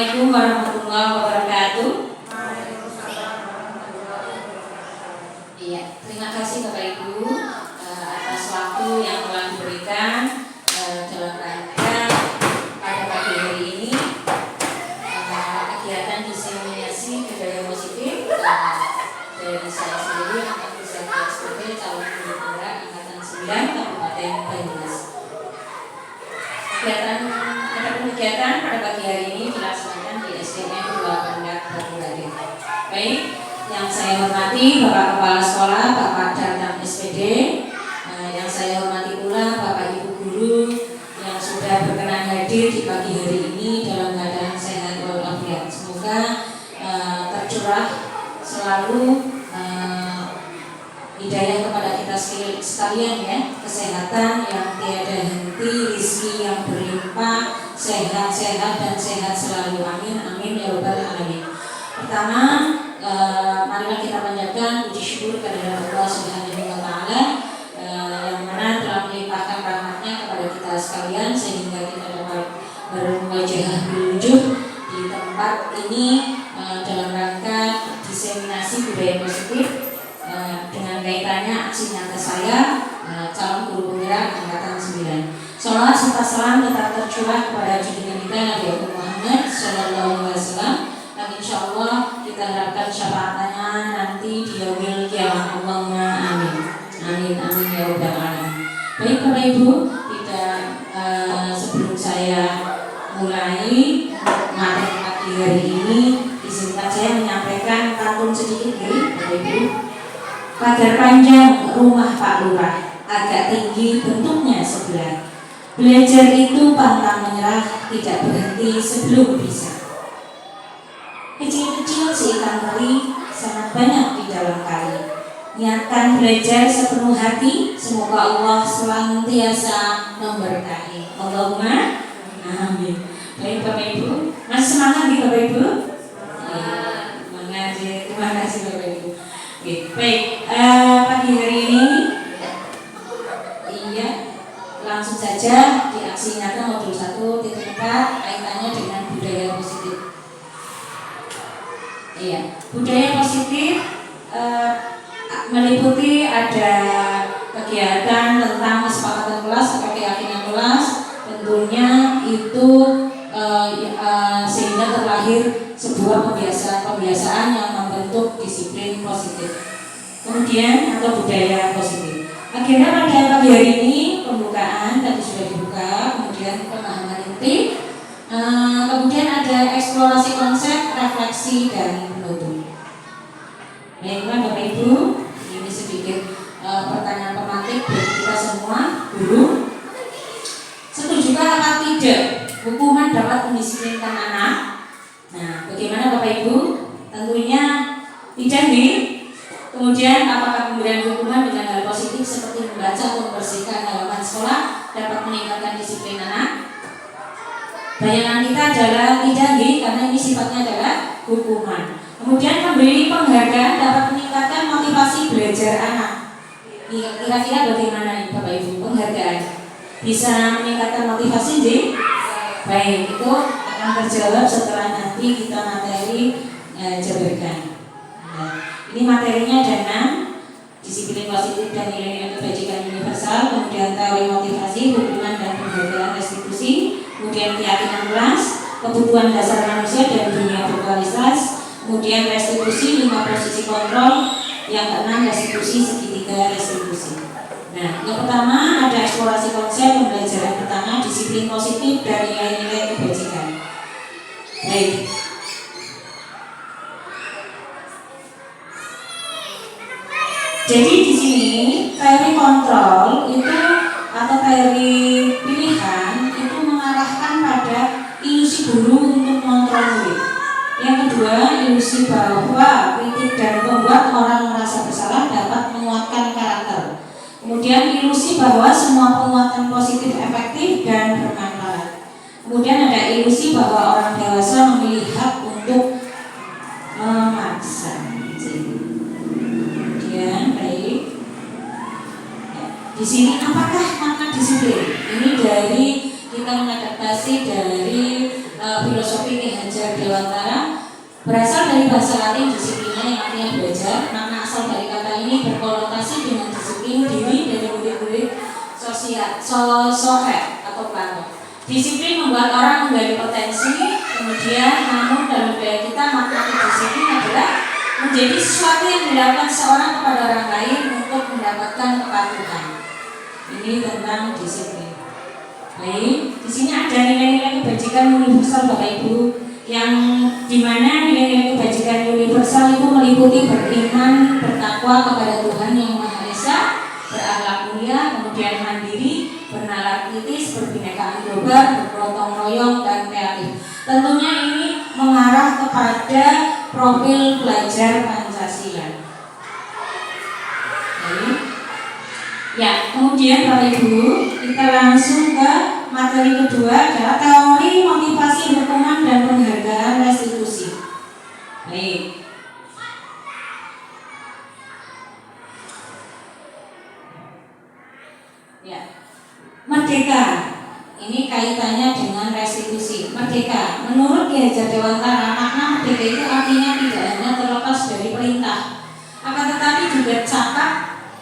Assalamualaikum warahmatullahi wabarakatuh. Iya, terima kasih Bapak Ibu atas waktu yang telah diberikan dalam rangka pada pagi hari ini kegiatan diseminasi budaya positif dari saya sendiri Angkat Pusat SPP calon guru penggerak angkatan 9 Kabupaten Banyumas. Kegiatan pada pagi hari ini dilaksanakan di SDN 2 Pondok Batu. Baik, yang saya hormati Bapak Kepala Sekolah, Bapak Dantam SPD, yang saya hormati pula Bapak Ibu Guru yang sudah berkenan hadir di pagi hari ini dalam keadaan sehat walafiat. Semoga tercurah selalu hidayah kepada kita sekalian ya, kesehatan yang tiada henti, rezeki yang berlimpah, sehat-sehat dan sehat selalu. Amin, amin ya rabbal alamin. Pertama, marilah kita panjatkan puji syukur kepada Allah Subhanahu wa taala yang mana telah melimpahkan rahmatnya kepada kita sekalian sehingga kita dapat berwajah berwujuh di tempat ini dalam rangka diseminasi budaya positif dengan kaitannya aksi nyata saya calon guru penggerak angkatan 9. Salawat serta salam tetap tercurah kepada junjungan kita Nabi Muhammad Sallallahu Alaihi Wasallam. Dan insya Allah kita harapkan syafaatannya nanti di yaumil qiyamah. Allahumma amin. Amin amin ya rabbal alamin. Baik Bapak Ibu, sebelum saya mulai materi pagi hari ini, izinkan saya menyampaikan pantun sedikit nih Bapak Ibu. Pagar panjang rumah Pak Lurah, agak tinggi bentuknya sebelah. Belajar itu pantang menyerah, tidak berhenti sebelum bisa. Kecil-kecil seikan teri, sangat banyak di dalam kali. Niatkan belajar sepenuh hati, semoga Allah senantiasa memberkahi. Allahumma amin. Baik Bapak Ibu, masih semangat nih Bapak Ibu? Semangat ya, terima kasih Bapak Ibu. Baik, pagi hari ini langsung saja di aksi nyata modul 1 titik 4 kaitannya dengan budaya positif. Iya, budaya positif meliputi ada kegiatan tentang kesepakatan kelas atau keyakinan kelas, tentunya itu sehingga terlahir sebuah kebiasaan yang membentuk disiplin positif. Kemudian atau budaya positif. Agenda pada pagi hari ini pembukaan tadi sudah dibuka, kemudian pemahaman inti, kemudian ada eksplorasi konsep, refleksi dan penutup. Baiklah Bapak Ibu, ini sedikit pertanyaan pemantik bagi kita semua. Guru, setujukah atau tidak hukuman dapat mendisiplinkan anak? Nah, bagaimana Bapak Ibu? Tentunya tidak nih. Kemudian apakah pemberian hukuman dengan hal positif seperti membaca atau membersihkan halaman sekolah dapat meningkatkan disiplin anak? Bayangan kita adalah tidak nih, karena ini sifatnya adalah hukuman. Kemudian memberi penghargaan dapat meningkatkan motivasi belajar anak. Kira-kira bagaimana nih Bapak Ibu penghargaan? Bisa meningkatkan motivasi nih? Baik, itu akan terjawab setelah nanti kita materi jabarkan. Ini materinya ada 6, disiplin positif dan nilai-nilai kebajikan universal, kemudian teori motivasi, hukuman dan penghargaan restitusi, kemudian keyakinan kelas, kebutuhan dasar manusia dan dunia berkualitas, kemudian restitusi, 5 posisi kontrol, yang ke-6 restitusi, segitiga restitusi. Nah, yang pertama ada eksplorasi konsep pembelajaran pertama, disiplin positif dan nilai-nilai kebajikan. Baik. Jadi di sini teori kontrol itu atau teori pilihan itu mengarahkan pada ilusi guru untuk mengontrol murid. Yang kedua, ilusi bahwa kritik dan membuat orang merasa bersalah dapat menguatkan karakter. Kemudian ilusi bahwa semua penguatan positif efektif dan bermanfaat. Kemudian ada ilusi bahwa orang dewasa memilih hak untuk memaksa. Baik. Di sini apakah makna disiplin? Ini dari kita mengadaptasi dari filosofi Ki Hajar belajar dewantara berasal dari bahasa Latin disiplina yang artinya belajar. Makna asal dari kata ini berkonotasi dengan disiplin diri dari murid-murid sosofet atau Plato. Disiplin membuat orang menggali potensi, kemudian namun dalam budaya kita makna disiplin adalah menjadi sesuatu yang dilakukan seorang kepada orang lain untuk mendapatkan kepatuhan. Ini tentang disiplin. Baik, di sini ada nilai-nilai kebajikan universal Bapak Ibu, yang dimana nilai-nilai kebajikan universal itu meliputi beriman, bertakwa kepada Tuhan yang Maha Esa, berakhlak mulia, kemudian mandiri, bernalar kritis, berbhinekaan global, bergotong royong, dan kreatif. Tentunya ini mengarah kepada profil pelajar Pancasila. Baik. Ya, kemudian Bapak Ibu, kita langsung ke materi kedua adalah teori motivasi hukuman dan penghargaan restitusi. Baik. Ya. Merdeka. Ini kaitannya dengan restitusi. Merdeka. Menurut Ki Hajar Dewantara, makna merdeka itu artinya tidak hanya terlepas dari perintah, akan tetapi juga cakap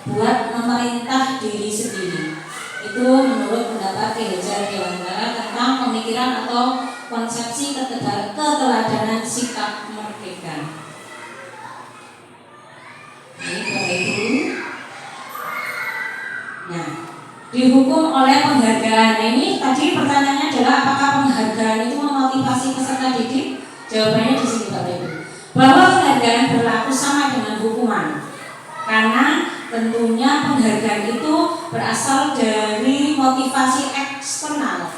buat memerintah diri sendiri. Itu menurut pendapat Ki Hajar Dewantara tentang pemikiran atau konsepsi keteladanan sikap merdeka. Baik, Bapak Ibu. Nah, dihukum oleh penghargaan. Nah, ini tadi pertanyaannya adalah apakah penghargaan itu memotivasi peserta didik? Jawabannya di sini Bapak Ibu. Bahwa penghargaan berlaku sama dengan hukuman. Karena tentunya penghargaan itu berasal dari motivasi eksternal,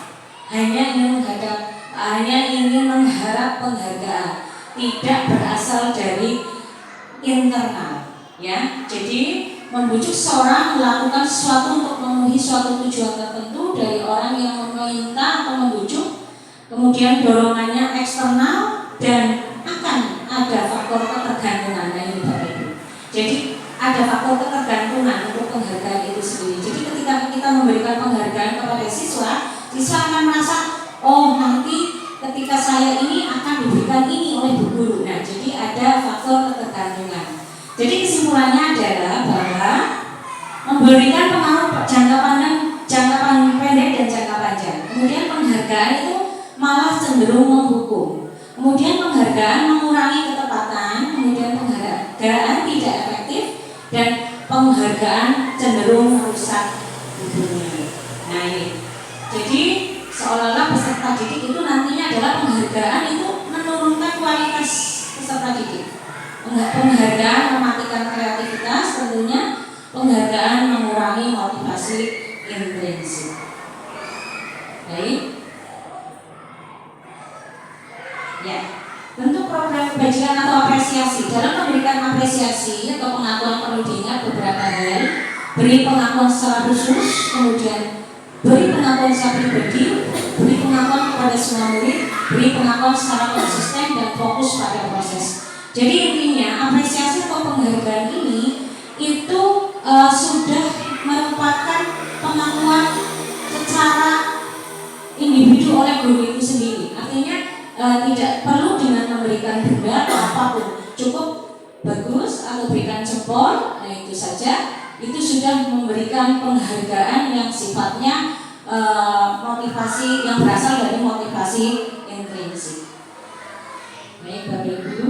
hanya ingin mengharap penghargaan, tidak berasal dari internal, ya. Jadi membujuk seorang melakukan sesuatu untuk memenuhi suatu tujuan tertentu dari orang yang meminta atau membujuk, kemudian dorongannya eksternal dan akan ada faktor ketergantungan. Nah, ini Bapak Ibu. Jadi ada faktor ketergantungan untuk penghargaan itu sendiri. Jadi ketika kita memberikan penghargaan kepada siswa, siswa akan merasa, oh nanti ketika saya ini akan diberikan ini oleh Bu Guru. Nah, jadi ada faktor ketergantungan. Jadi kesimpulannya adalah bahwa memberikan pengaruh jangka pendek dan jangka panjang. Kemudian penghargaan itu malah cenderung menghukum. Kemudian penghargaan mengurangi ketepatan, kemudian penghargaan tidak efektif, dan penghargaan cenderung merusak hubungan. Nah, ini. Jadi seolah-olah peserta didik itu nantinya adalah penghargaan itu menurunkan kualitas peserta didik. Penghargaan mematikan kreativitas, tentunya penghargaan mengurangi motivasi intrinsik. Baik. Ya. Bentuk program kebajikan atau apresiasi. Dalam memberikan apresiasi atau pengakuan perlu diingat beberapa hal. Beri pengakuan secara khusus, kemudian beri pengakuan secara pribadi, beri pengakuan kepada semua murid, beri pengakuan secara konsisten dan fokus pada proses. Jadi intinya apresiasi atau penghargaan ini itu sudah merupakan pengakuan secara individu oleh guru itu sendiri. Artinya tidak perlu dengan memberikan benda atau apapun, cukup bagus atau berikan jempol, nah itu saja, itu sudah memberikan penghargaan yang sifatnya motivasi yang berasal dari motivasi intrinsik. Baik Bapak Ibu.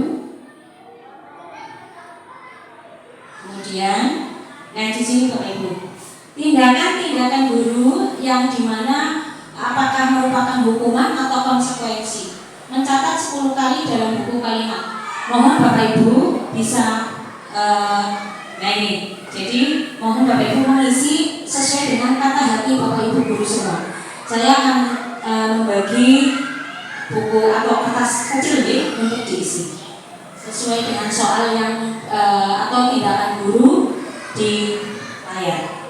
Kemudian, nah di sini Bapak Ibu, tindakan-tindakan guru yang dimana apakah merupakan hukuman atau konsekuensi. Mencatat 10 kali dalam buku kalimat. Mohon Bapak Ibu bisa nah ini. Jadi mohon Bapak Ibu mengisi sesuai dengan kata hati Bapak Ibu guru semua. Saya akan membagi buku atau kertas kecil untuk diisi sesuai dengan soal yang atau tindakan guru di layar.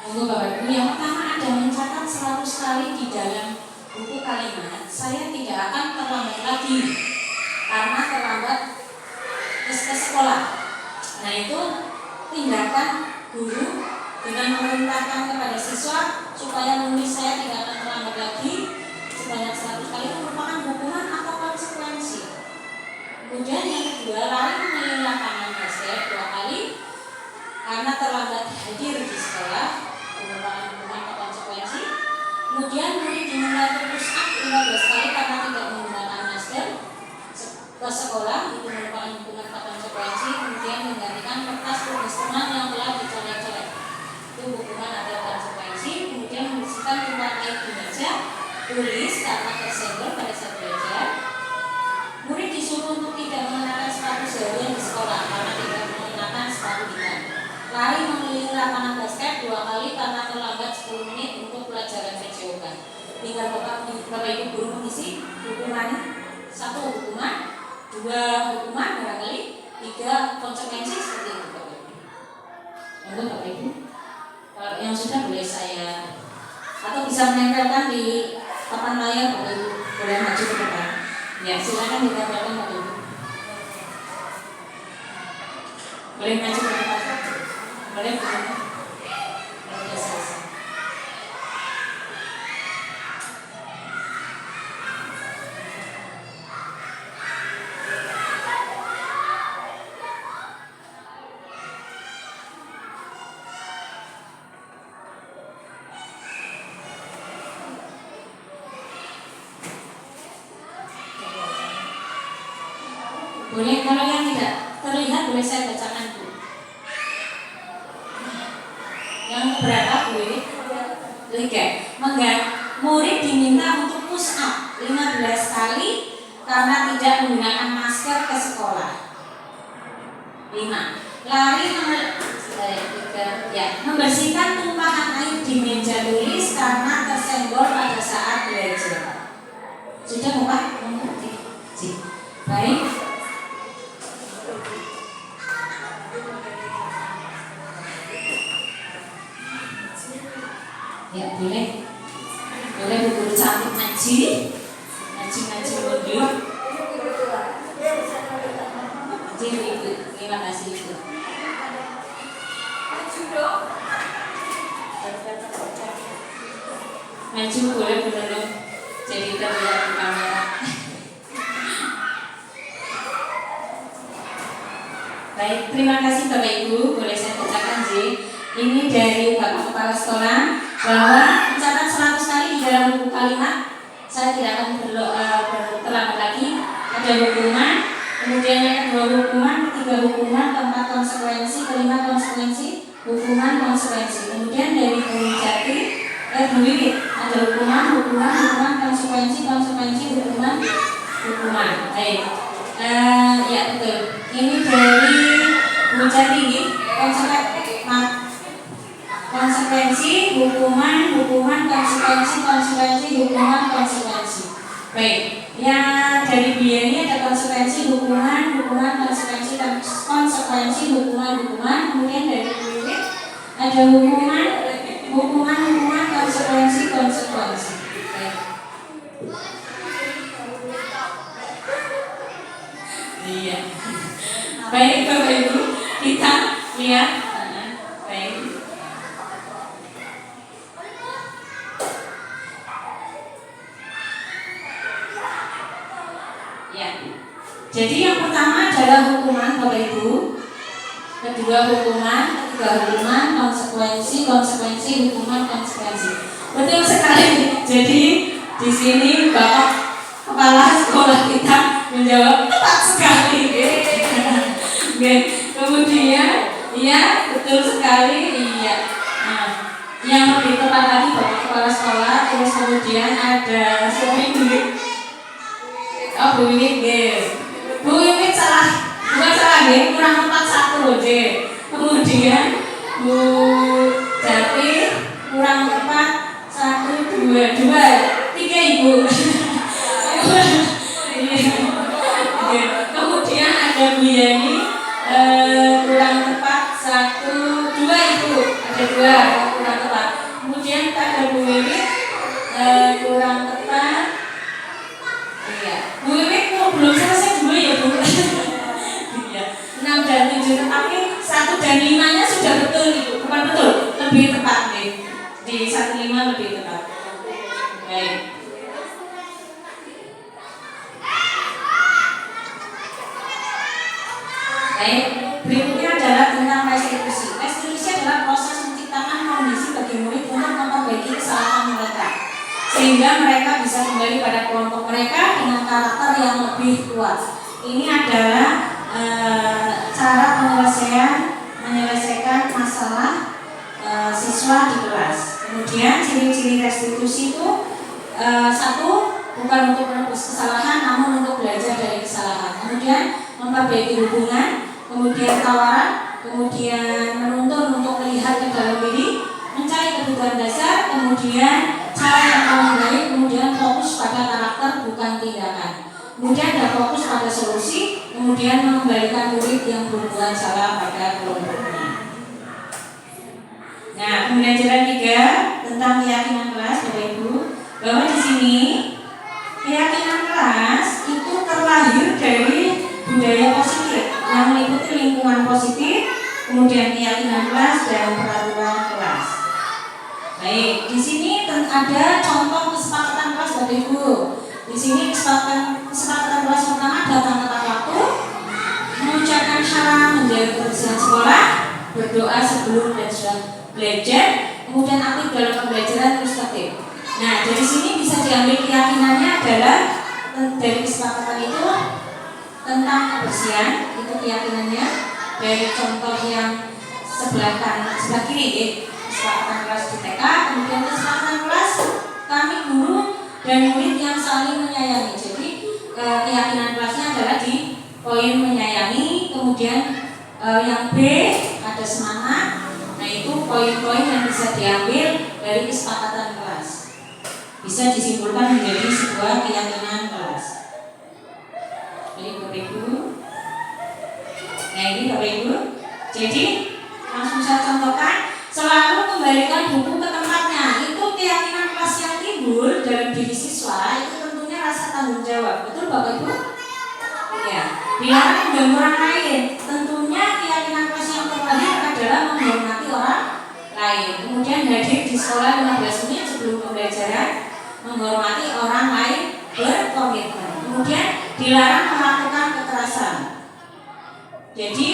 Untuk Bapak Ibu, yang pertama ada mencatat 100 kali di dalam buku kalimat. Saya tidak akan terlambat lagi karena terlambat ke sekolah. Nah, itu tindakan guru dengan memerintahkan kepada siswa supaya menulis saya tidak akan terlambat lagi sebanyak 100 kali itu merupakan hukuman atau konsekuensi. Kemudian yang kedua, lari mengelilingi lapangan basket 2 kali karena terlambat hadir di sekolah, merupakan hukuman atau konsekuensi. Kemudian murid diminta push up 15 kali karena tidak menggunakan masker ke sekolah, itu merupakan hukuman atau konsekuensi. Kemudian menggantikan kertas tugas teman yang telah dicolek-colek, itu hukuman atau konsekuensi. Kemudian membersihkan tumpah air di meja tulis karena tersenggol pada saat belajar. Murid disuruh untuk tidak mengenakan sepatu seharian di sekolah karena tidak mengenakan sepatu hitam. Lari mengelilingi lapangan basket 2 kali karena terlambat 10 menit untuk pelajaran PJOK. Tinggal Bapak Ibu guru mengisi hukuman. 1 hukuman, 2 hukuman barangkali, 3 konsekuensi seperti itu Bapak Ibu. Untuk Bapak Ibu, kalau yang sudah boleh saya atau bisa menempelkan di papan layar Bapak Ibu, boleh maju ke depan. Ya, silakan ditempelkan Bapak Ibu. Boleh maju ke depan. Boleh berapa? Sudah selesai. Boleh, kalau yang tidak terlihat boleh saya bacakan Bu. Yang berapa Bu? 3. Murid diminta untuk push up 15 kali karena tidak menggunakan masker ke sekolah. 5. Lari membersihkan tumpahan air di meja tulis karena tersenggol pada saat belajar. Sudah Bapak? Baik. Ya boleh Bu guru cantik ngaji mundur. Ibu, terima kasih Ibu. Maju boleh belum jadi terlihat di kamera. Baik, terima kasih Bapak Ibu. Boleh saya bacakan ini dari Bapak Kepala Sekolah bahwa mencatat 100 kali di dalam buku kalimat. Saya tidak akan terlambat lagi. Ada hukuman, kemudian yang kedua hukuman, 3 hukuman, 4 konsekuensi, 5 konsekuensi, hukuman konsekuensi. Kemudian dari Bu Jati, Bu Wiwit ada hukuman, konsekuensi, hukuman. Baik. Ya betul. Ini dari Bu Jati, konsekuensi, hukuman, konsekuensi, hukuman, konsekuensi. Baik, yang dari Biani ada konsekuensi, hukuman, konsekuensi, hukuman. Kemudian dari Wiwit ada hukuman, konsekuensi. Baik. Iya. Baik Bapak Ibu, kita lihat. Baik. Ya. Jadi yang pertama adalah hukuman Bapak Ibu. Kedua hukuman, ketiga hukuman, konsekuensi, hukuman, konsekuensi. Betul sekali. Jadi di sini Bapak Kepala Sekolah kita menjawab tepat sekali. Kemudian, ya betul sekali. Iya. Nah, yang lebih tepat lagi Bapak Kepala Sekolah. Terus kemudian ada Bu Wiwit salah, bukan salah kurang 41 loh Kemudian Bu Jati kurang 4 1 2 3 Ibu. Kemudian ada Bu Yani kurang tepat 1 2 Ibu, ada 2 kurang tepat. Kemudian ada Bu Wiwit kurang tepat. Iya, Bu Wiwit kok belum selesai dulu ya Bu. Iya, 6 dan 7 tetapi 1 dan 5-nya sudah betul Ibu, bukan betul, lebih tepat nih. Di 1-5 lebih tepat. Baik. Baik, berikutnya adalah tentang restitusi. Restitusi adalah proses menciptakan kondisi bagi murid untuk memperbaiki kesalahan mereka, sehingga mereka bisa kembali pada kelompok mereka dengan karakter yang lebih kuat. Ini adalah cara menyelesaikan masalah siswa di kelas. Kemudian ciri-ciri restitusi itu satu, bukan untuk menebus kesalahan, namun untuk belajar dari kesalahan. Kemudian memperbaiki hubungan, kemudian tawaran, kemudian menuntun untuk melihat ke dalam diri, mencari kebutuhan dasar, kemudian cara yang paling baik, kemudian fokus pada karakter bukan tindakan, kemudian ada fokus pada solusi, kemudian mengembalikan murid yang berbuat salah pada kelompoknya. Nah, pembelajaran 3 tentang keyakinan kelas, Bapak Ibu, bahwa di sini keyakinan kelas itu terlahir dari budaya positif yang meliputi lingkungan positif, kemudian keyakinan kelas dan peraturan kelas. Baik, di sini ada contoh kesepakatan kelas Bapak Ibu. Di sini kesepakatan kelas pertama datang tepat waktu, mengucapkan syarat menjaga kebersihan sekolah, berdoa sebelum dan sesudah belajar, kemudian aktif dalam pembelajaran terus tertib. Nah, dari sini bisa diambil keyakinannya adalah dari kesepakatan itu tentang kebersihan, itu keyakinannya dari contoh yang sebelah kiri ya, kesepakatan kelas di TK, kemudian kesepakatan kelas kami guru dan murid yang saling menyayangi. Jadi keyakinan kelasnya adalah di poin menyayangi, kemudian yang B ada semangat. Nah, itu poin-poin yang bisa diambil dari kesepakatan kelas, bisa disimpulkan menjadi sebuah keyakinan kelas. Baik Bapak Ibu. Nah, ini Bapak Ibu. Jadi langsung saya contohkan, selalu kembalikan buku ke tempatnya. Itu keyakinan kelas yang timbul dalam diri siswa, itu tentunya rasa tanggung jawab. Betul Bapak Ibu? Ya. Dilarang mengganggu orang lain. Tentunya keyakinan kelas yang terlahir adalah menghormati orang lain. Kemudian hadir di sekolah 15 menit sebelum pembelajaran, menghormati orang lain, berkomitmen. Kemudian dilarang melakukan kekerasan. Jadi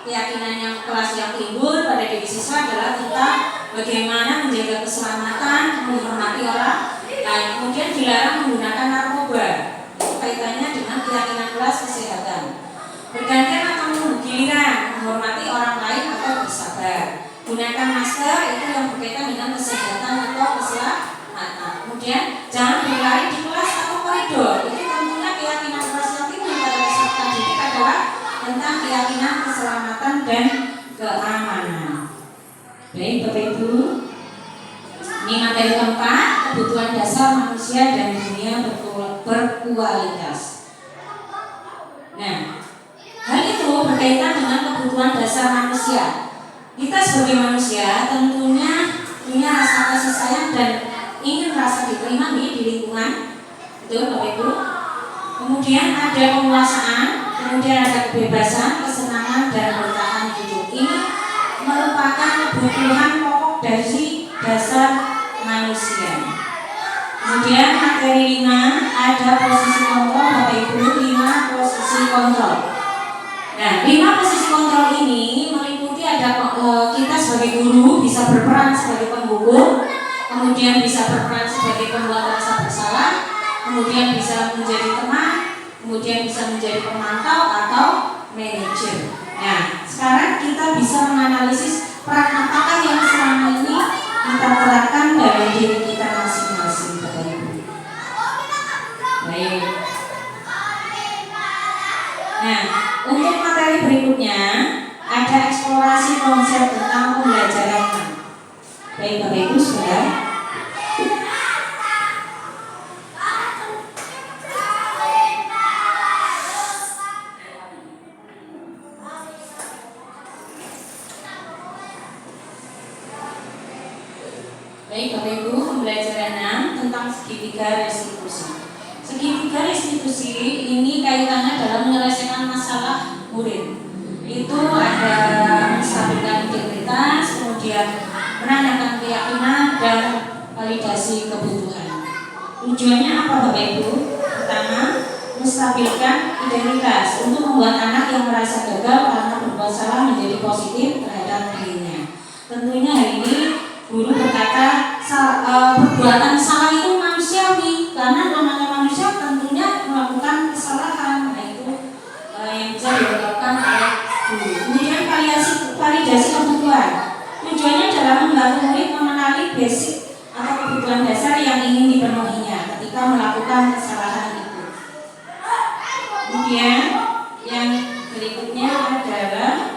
keyakinan yang kelas yang timbul pada diri siswa adalah tentang bagaimana menjaga keselamatan, menghormati orang lain. Kemudian dilarang menggunakan narkoba. Itu kaitannya dengan keyakinan kelas kesehatan. Bergantian atau menunggu giliran, menghormati orang lain atau bersabar. Gunakan masker, itu yang berkaitan dengan kesehatan atau keselamatan. Kemudian jangan berlari di kelas atau koridor. Itu tentunya keyakinan kelas yang timbul pada peserta didik adalah tentang keyakinan keselamatan dan keamanan. Baik Bapak Ibu, ini materi keempat, kebutuhan dasar manusia dan dunia berkualitas. Nah, hal itu berkaitan dengan kebutuhan dasar manusia. Kita sebagai manusia tentunya punya rasa kasih sayang dan ingin rasa diterima di lingkungan. Betul Bapak Ibu? Kemudian ada penguasaan, kemudian ada kebebasan, kesenangan dan bertahan hidup. Ini merupakan kebutuhan pokok dari dasar manusia. Kemudian materi 5 ada posisi kontrol Bapak Ibu, 5 posisi kontrol. Nah, 5 posisi kontrol ini meliputi ada kita sebagai guru bisa berperan sebagai penghukum, kemudian bisa berperan sebagai pembuat rasa bersalah, kemudian bisa menjadi teman, kemudian bisa menjadi pemantau atau manajer. Nah, sekarang kita bisa menganalisis peran apakah yang selama ini kita terapkan dalam diri kita masing-masing, Bapak Ibu. Baik. Nah, untuk materi berikutnya ada eksplorasi konsep tentang pembelajaran. Baik Bapak Ibu sudah. Baik Bapak Ibu, pembelajaran 6 tentang segitiga restitusi. Segitiga restitusi ini kaitannya dalam menyelesaikan masalah murid. Itu ada menstabilkan integritas, kemudian menanyakan keyakinan dan validasi kebutuhan. Tujuannya apa Bapak Ibu? Pertama, menstabilkan integritas untuk membuat anak yang merasa gagal karena berbuat salah menjadi positif terhadap dirinya. Tentunya hari ini guru berkata perbuatan salah itu manusiawi, karena namanya manusia tentunya melakukan kesalahan. Nah itu yang bisa dilakukan oleh guru. Kemudian validasi kebutuhan. Tujuannya adalah membantu murid mengenali basic atau kebutuhan dasar yang ingin dipenuhinya ketika melakukan kesalahan itu. Kemudian yang berikutnya adalah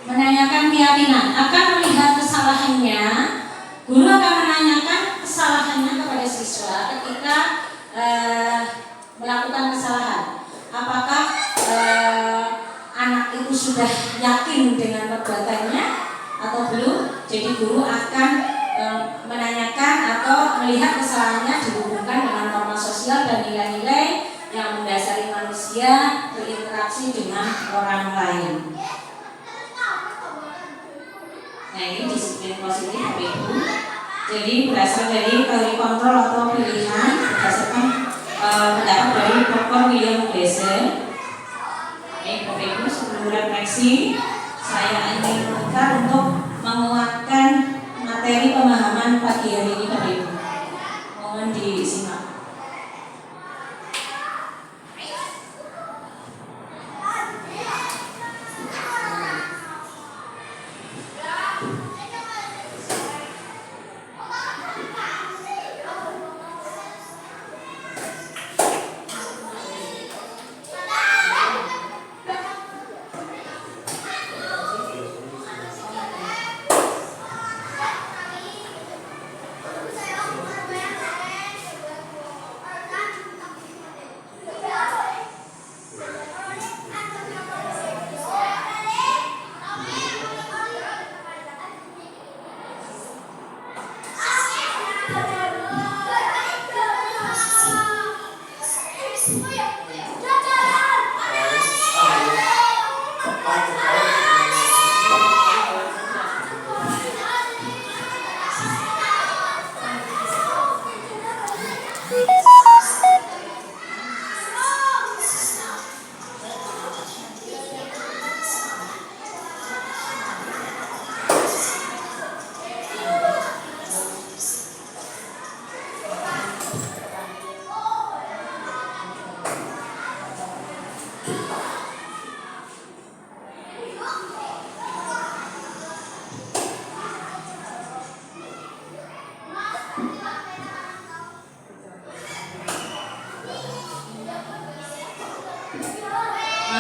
menanyakan keyakinan. Akan melihat kesalahannya, guru akan menanyakan kesalahannya kepada siswa ketika melakukan kesalahan. Apakah anak itu sudah yakin dengan perbuatannya atau belum? Jadi guru akan menanyakan atau melihat kesalahannya dihubungkan dengan norma sosial dan nilai-nilai yang mendasari manusia berinteraksi dengan orang lain. Nah ini disiplin positif Bapak Ibu. Jadi berasal dari teori kontrol atau pilihan berdasarkan pendapat dari Dr. William Glasser. Bapak Ibu, sebelum refleksi saya ingin meminta untuk menguatkan materi pemahaman pagi hari ini Bapak Ibu. Mohon disimak.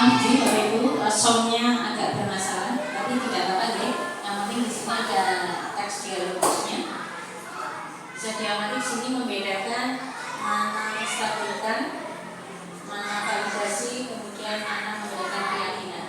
Jadi Bapak Ibu, soundnya agak bermasalah, tapi tidak apa-apa ya. Yang penting di sini ada teks dialogisnya. Bisa diamati di sini membedakan mana menstabilkan, mana validasi, kemudian mana memberikan keyakinan.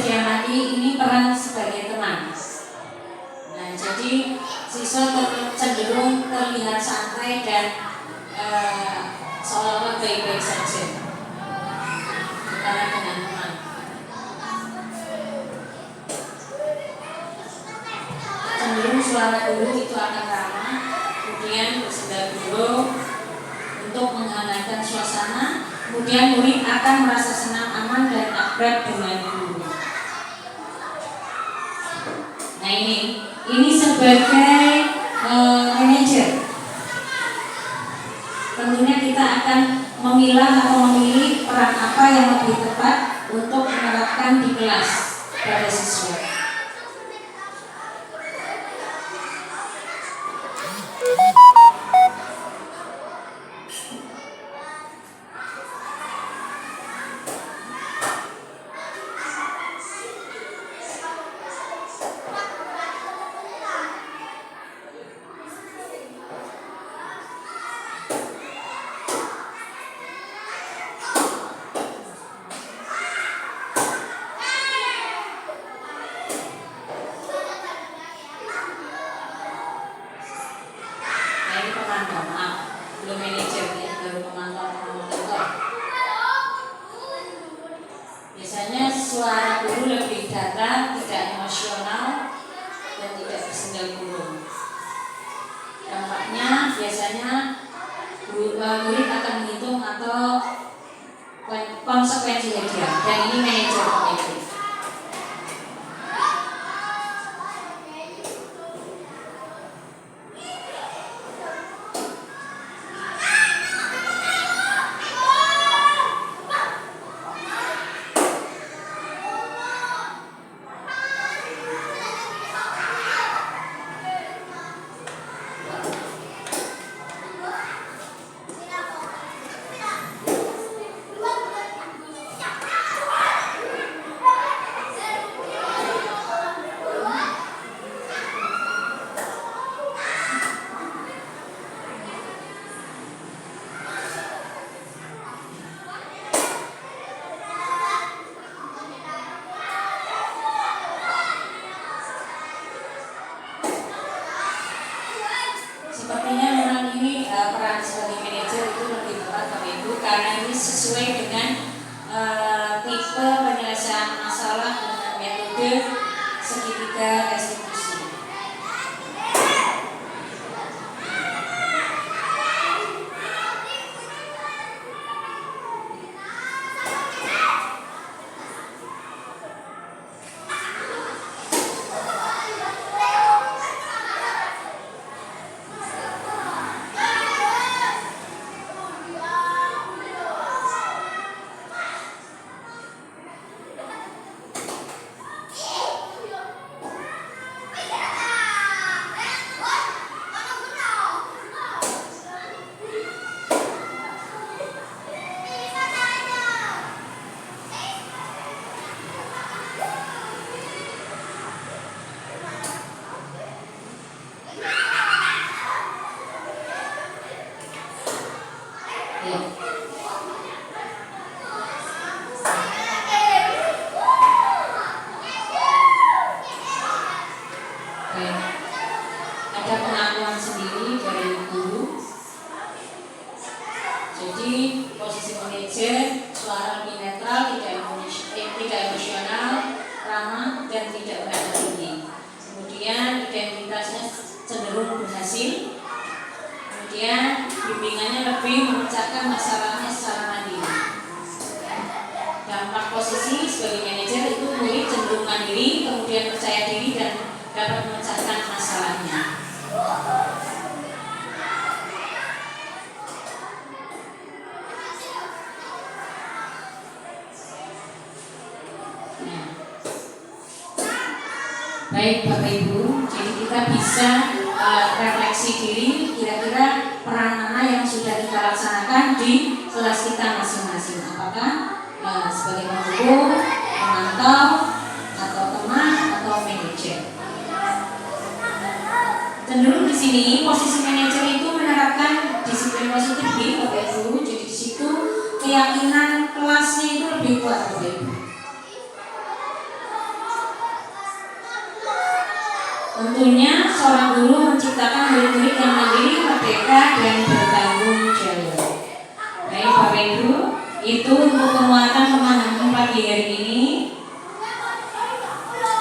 bisa diamati ini peran sebagai teman. Nah, jadi siswa cenderung terlihat santai dan seolah-olah baik-baik saja karena dengan teman. Cenderung suara guru itu akan ramah, kemudian bersenda guru untuk menghangatkan suasana, kemudian murid akan merasa senang, aman dan akrab dengan guru. Nah ini sebagai manajer, tentunya kita akan memilah atau memilih peran apa yang lebih tepat untuk menerapkan di kelas pada siswa. Biasanya suara guru lebih datar, tidak emosional, dan tidak bersenda gurung. Dampaknya biasanya murid akan menghitung atau konsekuensi hadiah, dan ini manajer komite. Sepertinya memang ini peran sebagai manajer itu lebih tepat Bapak Ibu, karena ini sesuai dengan tipe penyelesaian masalah dengan metode segitiga restitusi. Ada pengakuan sendiri dari guru. Jadi posisi manajer, suara lebih netral, tidak emosional, ramah dan tidak berada tinggi. Kemudian identitasnya cenderung berhasil. Kemudian bimbingannya lebih memecahkan masalahnya secara mandiri. Dampak posisi sebagai manajer itu murid cenderung mandiri, kemudian percaya diri dan dapat memecahkan masalahnya. Baik Bapak Ibu, jadi kita bisa refleksi diri kira-kira peran mana yang sudah kita laksanakan di kelas kita masing-masing. Apakah sebagai pendukung, pemantau, atau teman, atau manajer. Cenderung di sini posisi manajer itu menerapkan disiplin positif Bapak Ibu. Jadi di situ keyakinan kelasnya itu lebih kuat Bapak Ibu. Tentunya seorang guru menciptakan murid-murid yang mandiri, merdeka, dan bertanggung jawab. Baik Bapak Ibu, itu untuk penguatan pemahaman pagi hari ini.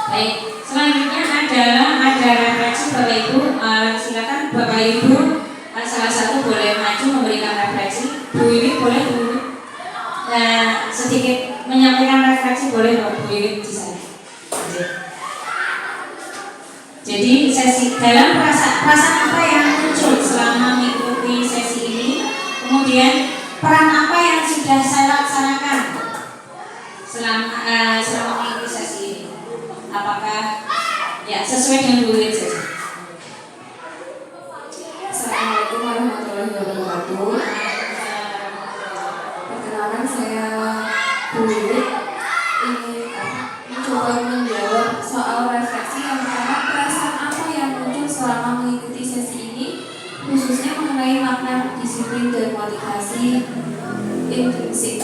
Baik, selanjutnya ada refleksi Bapak Ibu. Silakan Bapak Ibu, salah satu boleh maju memberikan refleksi. Bu Wiwit boleh Bu Wiwit? Sedikit menyampaikan refleksi boleh Bu Wiwit di sana. Jadi sesi dalam perasaan apa yang muncul selama mengikuti sesi ini, kemudian peran apa yang sudah saya laksanakan selama mengikuti sesi ini, apakah ya sesuai dengan Bu Wiwit saja. Assalamualaikum warahmatullahi wabarakatuh. Perkenalkan saya Bu Wiwit. Ini mencoba menjawab soal refleksi yang pertama, perasaan apa yang muncul selama mengikuti sesi ini, khususnya mengenai makna disiplin dan motivasi intrinsik.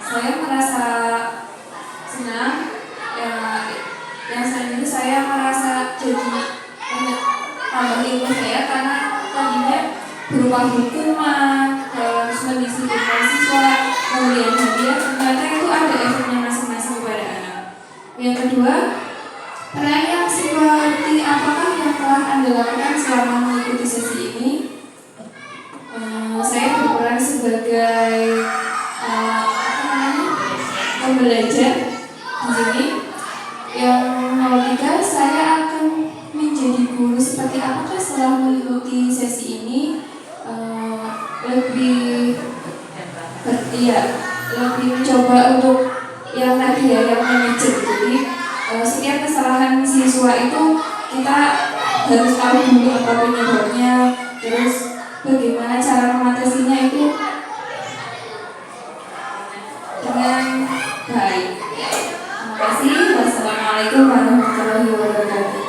Saya merasa senang, yang selanjutnya saya merasa jadi tambah ilmu saya karena tadinya berupa hukuman, terus mendisiplinkan siswa, kemudian hadiah, ternyata itu ada efeknya masing-masing kepada anak. Yang kedua, peran yang seperti apakah yang telah Anda lakukan selama mengikuti sesi ini? Saya berperan sebagai pembelajar di sini. Yang ketiga, saya akan menjadi guru seperti apakah setelah mengikuti sesi ini lebih mencoba untuk yang tadi ya, yang manajer. Jadi setiap kesalahan siswa itu kita harus tahu dulu apa penyebabnya, terus bagaimana cara mengatasinya itu dengan baik. Terima kasih. Wassalamualaikum warahmatullahi wabarakatuh.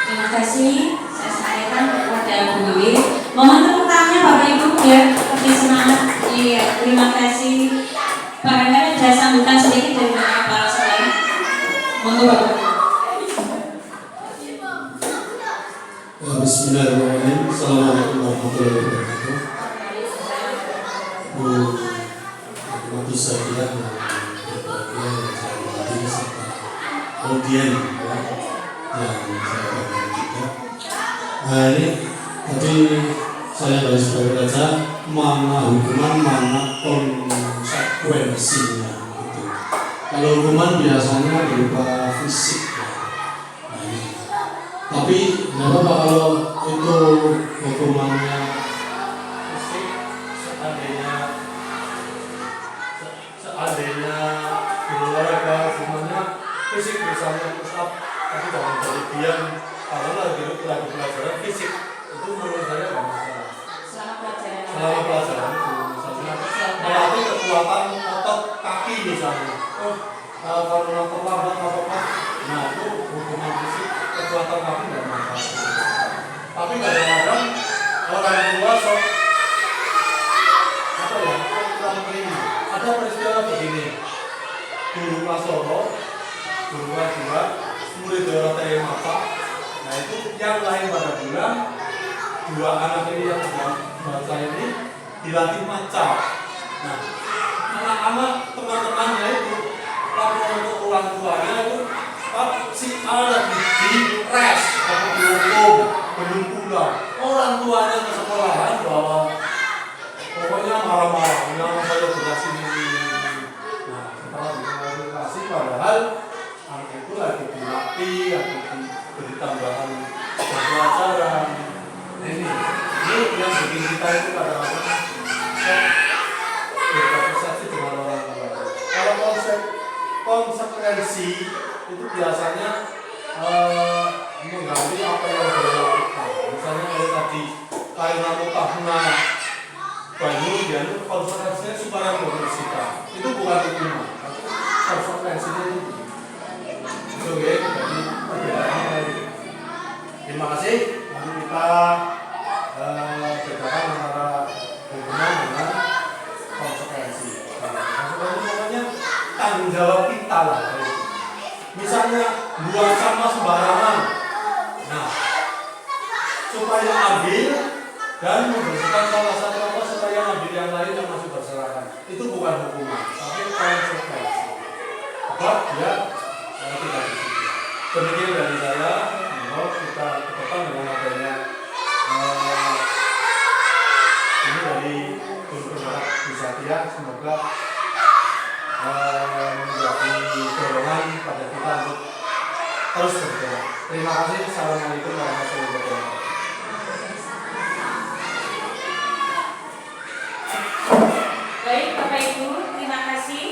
Terima kasih. Saya sampaikan kepada Bu Wiwit. Mohon tepuk tangannya Bapak Ibu biar lebih semangat. Iya, terima kasih. Barangkali ada sambutan sedikit dari kepala sekolah. Monggo Bapak. Bismillahirrahmanirrahim. Assalamualaikum warahmatullahi wabarakatuh. Bu Mati Sadia yang berbahagia yang saya hormati serta audien yang saya banggakan juga. Ini tadi saya garis bawahi baca mana hukuman, mana konsekuensinya gitu. Kalau hukuman biasanya berupa fisik. Tapi kenapa kalau itu hukumannya fisik, seandainya di olahraga hukumannya fisik, misalnya push up, tapi jangan berlebihan karena lagi pelajaran fisik, itu menurut saya nggak masalah. Selama pelajaran itu misalnya melatih kekuatan otot kaki misalnya, kalau terlambat apa-apa, nah itu hukuman fisik, kekuatan kaki nggak masalah. Tapi kadang-kadang orang tua sok apa ya, kurang terima. Ada peristiwa begini, guru Masoro, guru kelas 2, murid Dorothea Mata. Nah itu yang lain pada bilang dua anak ini yang baca ini dilatih maca. Nah anak-anak teman-temannya itu lapor untuk orang tuanya itu si A lagi di res atau dihukum belum pulang. Orang tuanya ke sekolahan bahwa pokoknya marah-marah, yang saya berhasil ini. Nah setelah diklarifikasi padahal anak itu lagi dilatih, lagi diberi tambahan pelajaran. Ini yang bikin kita itu kadang-kadang berkomunikasi dengan orang tua. Kalau konsekuensi itu biasanya mengganti apa yang dilakukan. Misalnya kalau tadi karena mutahna Banyu dia itu konsekuensinya supaya membersihkan. Itu bukan hukuman, tapi konsekuensinya itu. Itu ya, jadi perbedaannya itu. Terima kasih. Nanti kita bedakan antara hukuman dengan konsekuensi. Konsekuensi pokoknya tanggung jawab kita lah. Misalnya buang sampah sembarangan. Nah, supaya adil dan membersihkan salah satu apa supaya ambil yang lain yang masih berserakan. Itu bukan hukuman, tapi konsekuensi. Sebab dia tidak disiplin. Demikian dari saya, kita ke depan dengan adanya ini dari Guru Penggerak Bisatria, semoga menjadi dorongan pada kita untuk terus bergerak. Terima kasih. Assalamualaikum warahmatullahi wabarakatuh. Baik Bapak Ibu, terima kasih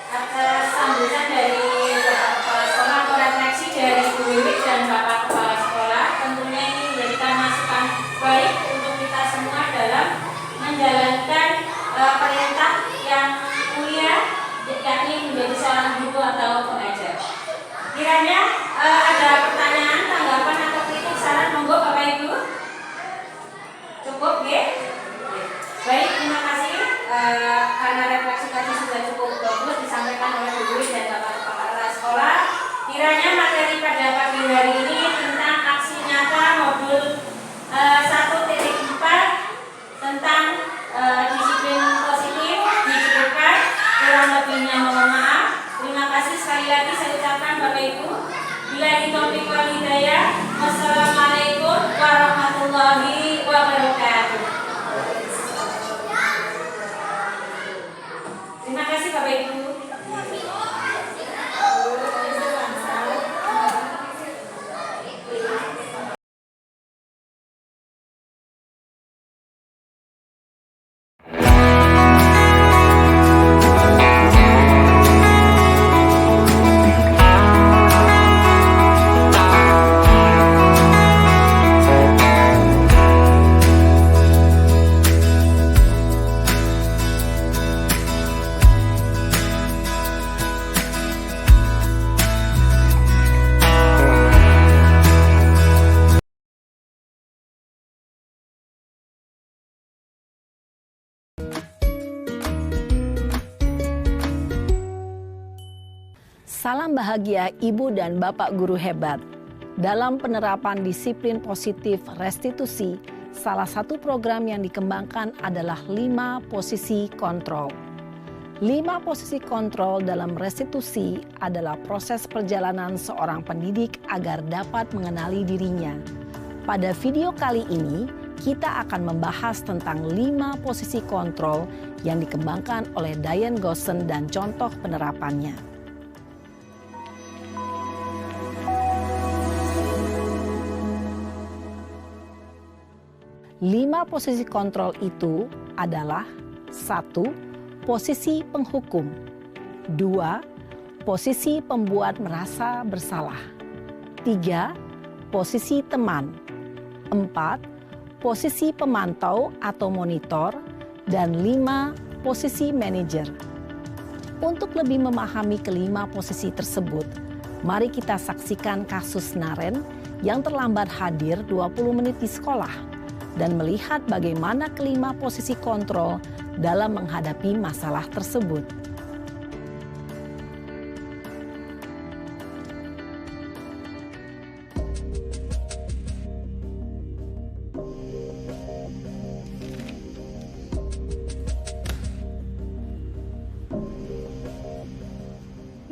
atas sambutan dari Bapak Kepala Sekolah atau refleksi dari Bu Wiwik dan Bapak Kepala Sekolah. Tentunya ini memberikan masukan baik untuk kita semua dalam menjalankan perintah yang mulia, yakni menjadi seorang guru atau pengajar. Kiranya ada pertanyaan, tanggapan atau kritik, saran, monggo Bapak Ibu. Cukup ya? Baik, terima kasih karena refleksi tadi sudah cukup bagus disampaikan oleh Bu Wiwik dan Bapak Kepala Sekolah. Kiranya materi pada pagi hari ini tentang aksi nyata modul 1.4 tentang disiplin positif dicukupkan. Kurang lebihnya mohon maaf. Terima kasih sekali lagi saya ucapkan Bapak Ibu. Billahi taufiq wal hidayah. Wassalamualaikum warahmatullahi wabarakatuh. Terima kasih Bapak Ibu. Salam bahagia Ibu dan Bapak guru hebat. Dalam penerapan disiplin positif restitusi, salah satu program yang dikembangkan adalah 5 posisi kontrol. 5 posisi kontrol dalam restitusi adalah proses perjalanan seorang pendidik agar dapat mengenali dirinya. Pada video kali ini, kita akan membahas tentang 5 posisi kontrol yang dikembangkan oleh Diane Goosen dan contoh penerapannya. 5 posisi kontrol itu adalah 1. Posisi penghukum. 2. Posisi pembuat merasa bersalah. 3. Posisi teman. 4. Posisi pemantau atau monitor. Dan 5. Posisi manajer. Untuk lebih memahami kelima posisi tersebut, mari kita saksikan kasus Naren yang terlambat hadir 20 menit di sekolah dan melihat bagaimana kelima posisi kontrol dalam menghadapi masalah tersebut.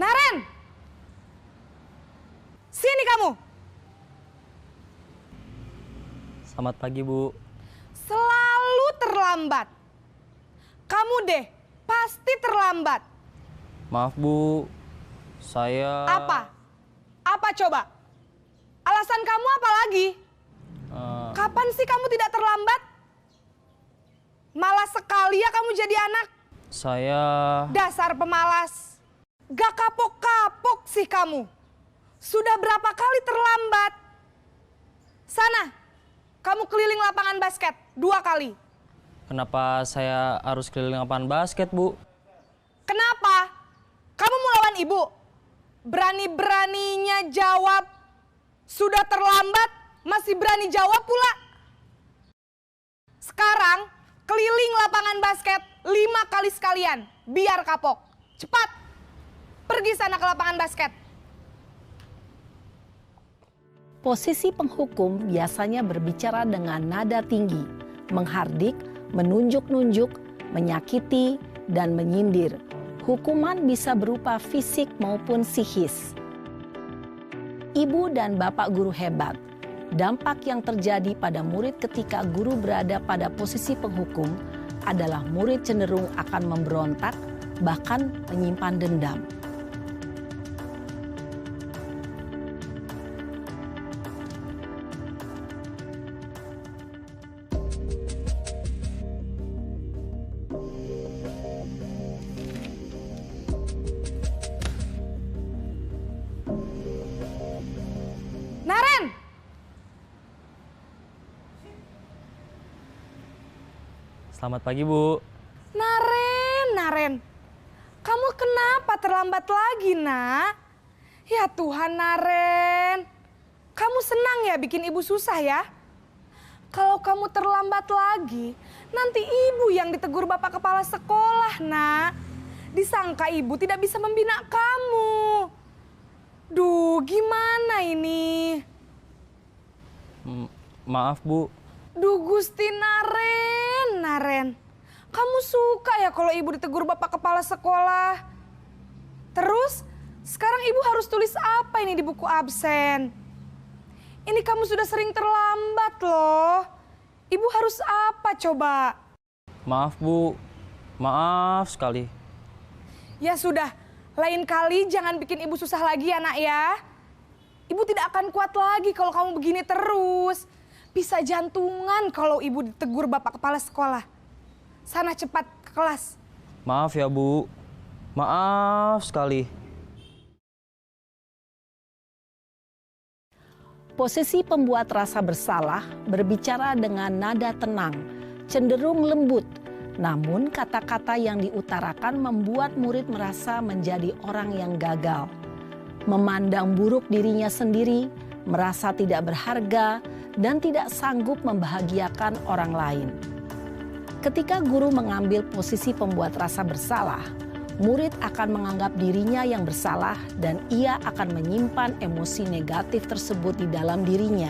Naren! Sini kamu! Selamat pagi, Bu. Selalu terlambat. Kamu deh, pasti terlambat. Maaf, Bu. Saya... Apa? Apa coba? Alasan kamu apa lagi? Kapan sih kamu tidak terlambat? Malas sekali ya kamu jadi anak. Saya... Dasar pemalas. Gak kapok-kapok sih kamu. Sudah berapa kali terlambat? Sana. Kamu keliling lapangan basket 2 kali. Kenapa saya harus keliling lapangan basket, Bu? Kenapa? Kamu mau lawan ibu? Berani-beraninya jawab. Sudah terlambat, masih berani jawab pula. Sekarang, keliling lapangan basket 5 kali sekalian. Biar kapok. Cepat. Pergi sana ke lapangan basket. Posisi penghukum biasanya berbicara dengan nada tinggi, menghardik, menunjuk-nunjuk, menyakiti, dan menyindir. Hukuman bisa berupa fisik maupun psikis. Ibu dan bapak guru hebat. Dampak yang terjadi pada murid ketika guru berada pada posisi penghukum adalah murid cenderung akan memberontak, bahkan menyimpan dendam. Naren! Selamat pagi, Bu. Naren. Kamu kenapa terlambat lagi, Nak? Ya Tuhan, Naren. Kamu senang ya bikin ibu susah ya? Kalau kamu terlambat lagi, nanti ibu yang ditegur bapak kepala sekolah, Nak. Disangka ibu tidak bisa membina kamu. Duh, gimana ini? Maaf, Bu. Duh, Gusti Naren. Kamu suka ya kalau ibu ditegur bapak kepala sekolah? Terus, sekarang ibu harus tulis apa ini di buku absen? Ini kamu sudah sering terlambat loh. Ibu harus apa coba? Maaf, Bu. Maaf sekali. Ya sudah, lain kali jangan bikin ibu susah lagi ya, Nak ya. Ibu tidak akan kuat lagi kalau kamu begini terus. Bisa jantungan kalau ibu ditegur bapak kepala sekolah. Sana cepat ke kelas. Maaf ya, Bu. Maaf sekali. Posisi pembuat rasa bersalah berbicara dengan nada tenang, cenderung lembut. Namun kata-kata yang diutarakan membuat murid merasa menjadi orang yang gagal. Memandang buruk dirinya sendiri, merasa tidak berharga, dan tidak sanggup membahagiakan orang lain. Ketika guru mengambil posisi pembuat rasa bersalah, murid akan menganggap dirinya yang bersalah dan ia akan menyimpan emosi negatif tersebut di dalam dirinya.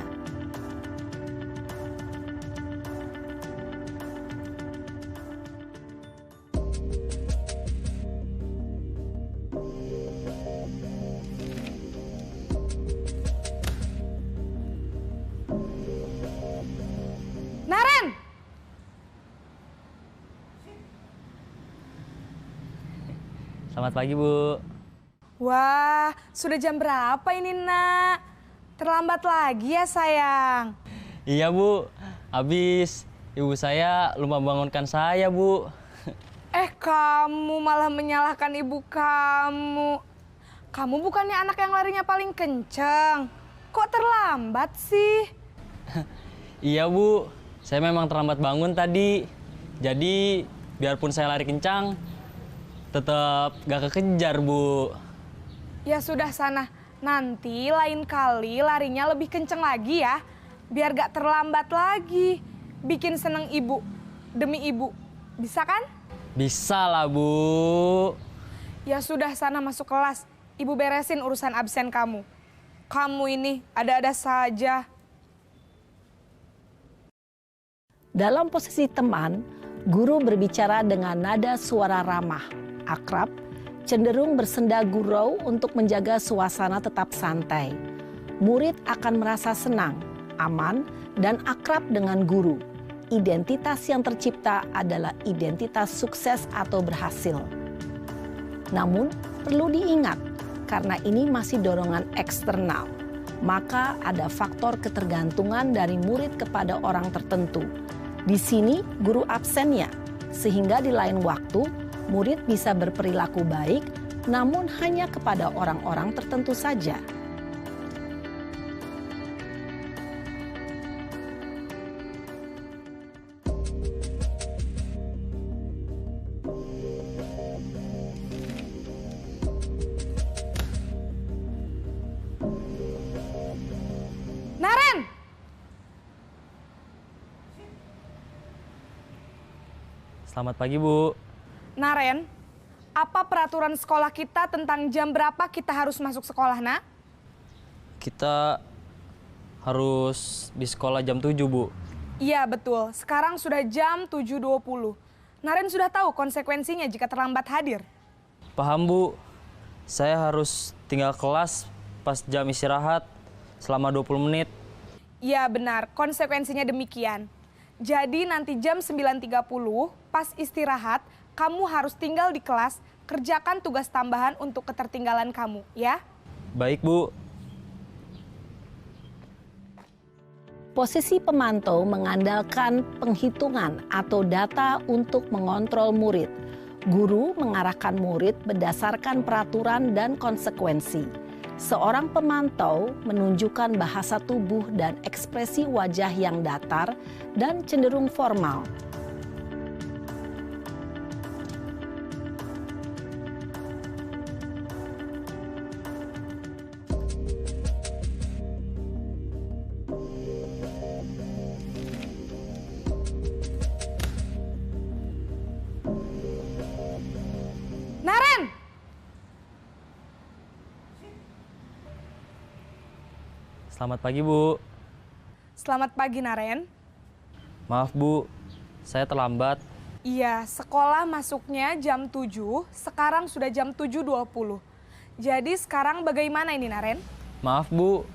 Naren! Selamat pagi, Bu. Wah, sudah jam berapa ini, Nak? Terlambat lagi ya, sayang. Iya, Bu. Habis ibu saya lupa bangunkan saya, Bu. Kamu malah menyalahkan ibu kamu. Kamu bukannya anak yang larinya paling kenceng. Kok terlambat sih? Iya, Bu. Saya memang terlambat bangun tadi. Jadi, biarpun saya lari kencang, tetap gak kekejar, Bu. Ya sudah sana, nanti lain kali larinya lebih kenceng lagi ya. Biar gak terlambat lagi. Bikin seneng ibu, demi ibu. Bisa kan? Bisa lah, Bu. Ya sudah sana masuk kelas. Ibu beresin urusan absen kamu. Kamu ini ada-ada saja. Dalam posisi teman, guru berbicara dengan nada suara ramah, akrab, cenderung bersenda gurau untuk menjaga suasana tetap santai. Murid akan merasa senang, aman, dan akrab dengan guru. Identitas yang tercipta adalah identitas sukses atau berhasil. Namun, perlu diingat, karena ini masih dorongan eksternal, maka ada faktor ketergantungan dari murid kepada orang tertentu. Di sini guru absennya, sehingga di lain waktu murid bisa berperilaku baik, namun hanya kepada orang-orang tertentu saja. Naren! Selamat pagi, Bu. Naren, Apa peraturan sekolah kita tentang jam berapa kita harus masuk sekolah, nak? Kita harus di sekolah jam 7, Bu. Iya, betul. Sekarang sudah jam 7.20. Naren sudah tahu konsekuensinya jika terlambat hadir. Paham, Bu. Saya harus tinggal kelas pas jam istirahat selama 20 menit. Iya, benar. Konsekuensinya demikian. Jadi nanti jam 9.30 pas istirahat, kamu harus tinggal di kelas, kerjakan tugas tambahan untuk ketertinggalan kamu, ya? Baik, Bu. Posisi pemantau mengandalkan penghitungan atau data untuk mengontrol murid. Guru mengarahkan murid berdasarkan peraturan dan konsekuensi. Seorang pemantau menunjukkan bahasa tubuh dan ekspresi wajah yang datar dan cenderung formal. Naren! Selamat pagi, Bu. Selamat pagi, Naren. Maaf, Bu. Saya terlambat. Iya, sekolah masuknya jam 7, sekarang sudah jam 7.20. Jadi sekarang bagaimana ini, Naren? Maaf, Bu.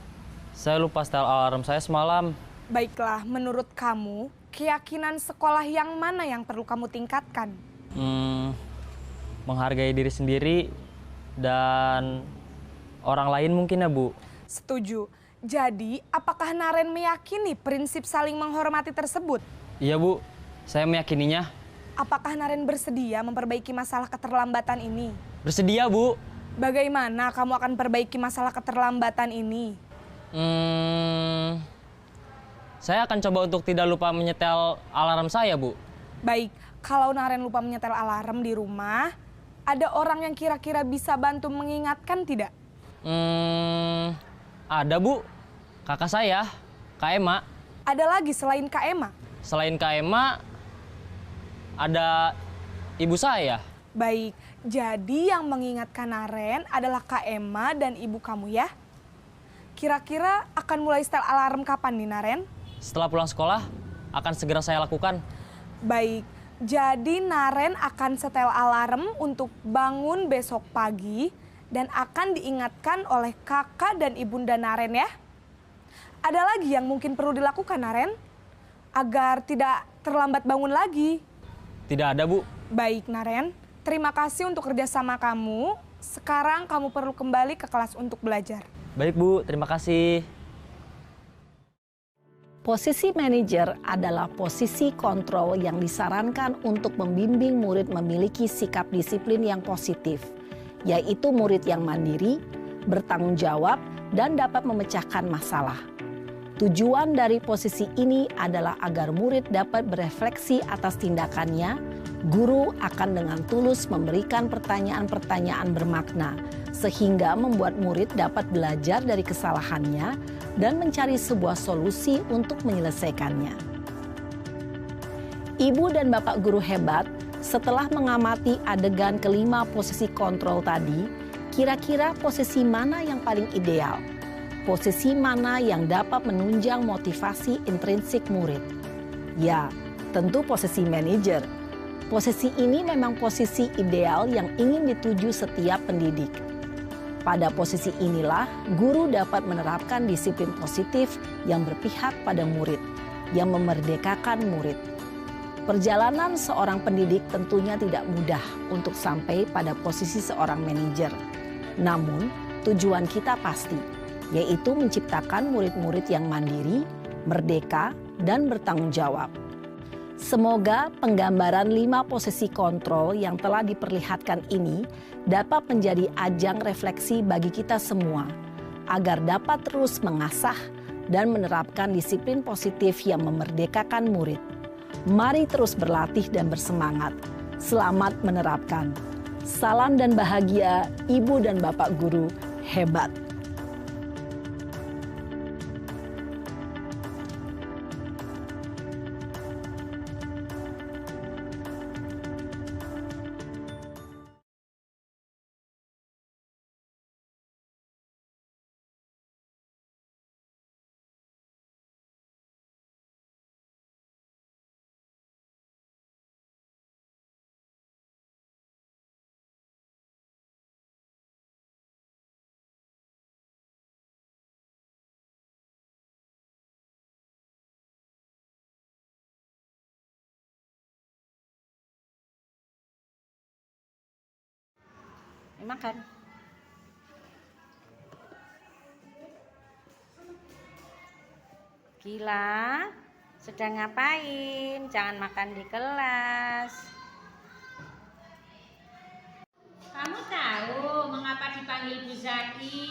Saya lupa setel alarm saya semalam. Baiklah, menurut kamu, keyakinan sekolah yang mana yang perlu kamu tingkatkan? Menghargai diri sendiri dan orang lain mungkin ya, Bu. Setuju. Jadi, apakah Naren meyakini prinsip saling menghormati tersebut? Iya, Bu. Saya meyakininya. Apakah Naren bersedia memperbaiki masalah keterlambatan ini? Bersedia, Bu. Bagaimana kamu akan perbaiki masalah keterlambatan ini? Saya akan coba untuk tidak lupa menyetel alarm saya, Bu. Baik, kalau Naren lupa menyetel alarm di rumah, ada orang yang kira-kira bisa bantu mengingatkan tidak? Ada, Bu. Kakak saya, Kak Ema. Ada lagi selain Kak Ema? Selain Kak Ema, ada ibu saya. Baik, jadi yang mengingatkan Naren adalah Kak Ema dan ibu kamu ya? Kira-kira akan mulai setel alarm kapan nih, Naren? Setelah pulang sekolah, akan segera saya lakukan. Baik, jadi Naren akan setel alarm untuk bangun besok pagi dan akan diingatkan oleh kakak dan ibunda Naren ya. Ada lagi yang mungkin perlu dilakukan, Naren? Agar tidak terlambat bangun lagi. Tidak ada, Bu. Baik, Naren. Terima kasih untuk kerjasama kamu. Sekarang kamu perlu kembali ke kelas untuk belajar. Baik, Bu. Terima kasih. Posisi manajer adalah posisi kontrol yang disarankan untuk membimbing murid memiliki sikap disiplin yang positif, yaitu murid yang mandiri, bertanggung jawab, dan dapat memecahkan masalah. Tujuan dari posisi ini adalah agar murid dapat berefleksi atas tindakannya. Guru akan dengan tulus memberikan pertanyaan-pertanyaan bermakna, sehingga membuat murid dapat belajar dari kesalahannya dan mencari sebuah solusi untuk menyelesaikannya. Ibu dan Bapak guru hebat, setelah mengamati adegan kelima posisi kontrol tadi, kira-kira posisi mana yang paling ideal? Posisi mana yang dapat menunjang motivasi intrinsik murid? Ya, tentu posisi manajer. Posisi ini memang posisi ideal yang ingin dituju setiap pendidik. Pada posisi inilah, guru dapat menerapkan disiplin positif yang berpihak pada murid, yang memerdekakan murid. Perjalanan seorang pendidik tentunya tidak mudah untuk sampai pada posisi seorang manajer. Namun, tujuan kita pasti, yaitu menciptakan murid-murid yang mandiri, merdeka, dan bertanggung jawab. Semoga penggambaran 5 posisi kontrol yang telah diperlihatkan ini dapat menjadi ajang refleksi bagi kita semua, agar dapat terus mengasah dan menerapkan disiplin positif yang memerdekakan murid. Mari terus berlatih dan bersemangat. Selamat menerapkan. Salam dan bahagia, Ibu dan Bapak guru hebat. Makan. Gila, sedang ngapain? Jangan makan di kelas. Kamu tahu mengapa dipanggil Bu Zaki?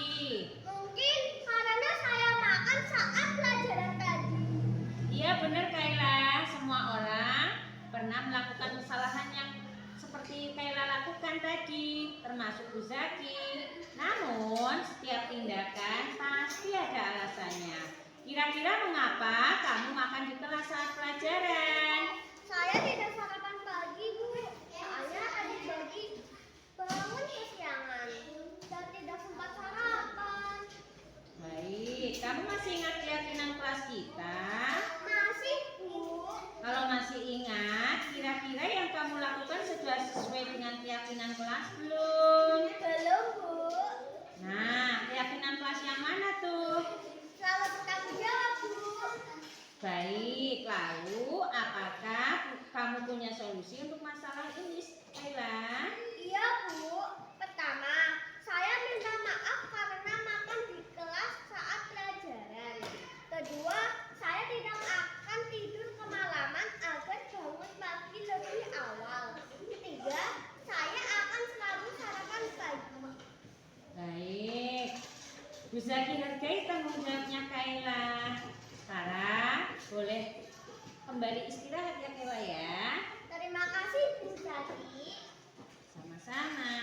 Mungkin karena saya makan saat pelajaran tadi. Iya benar Kaila, semua orang pernah melakukan kesalahan yang seperti Kaila lakukan tadi, termasuk Bu Zaki. Namun setiap tindakan pasti ada alasannya. Kira-kira mengapa kamu makan di kelas saat pelajaran? Saya tidak sarapan pagi, Bu. Saya adik-adik bangun kesiangan dan tidak sempat sarapan. Baik, kamu masih ingat keyakinan kelas kita? Masih, Bu. Kalau masih ingat, kira-kira yang kamu lakukan sudah sesuai dengan keyakinan kelas belum? Belum, Bu. Nah, keyakinan kelas yang mana tuh? Selalu bertanggung jawab, Bu. Baik, lalu apakah kamu punya solusi untuk masalah ini, Kaila? Iya, Bu. Pertama, saya minta maaf karena makan di kelas saat pelajaran. Kedua, saya tidak akan tidur kemalaman agar bangun pagi lebih awal. Ketiga, saya akan selalu sarapan pagi. Baik, Bu Zaki hargai tanggung jawabnya Kaila. Sekarang boleh kembali istirahat ya Kaila ya. Terima kasih, Bu Zaki. Sama-sama.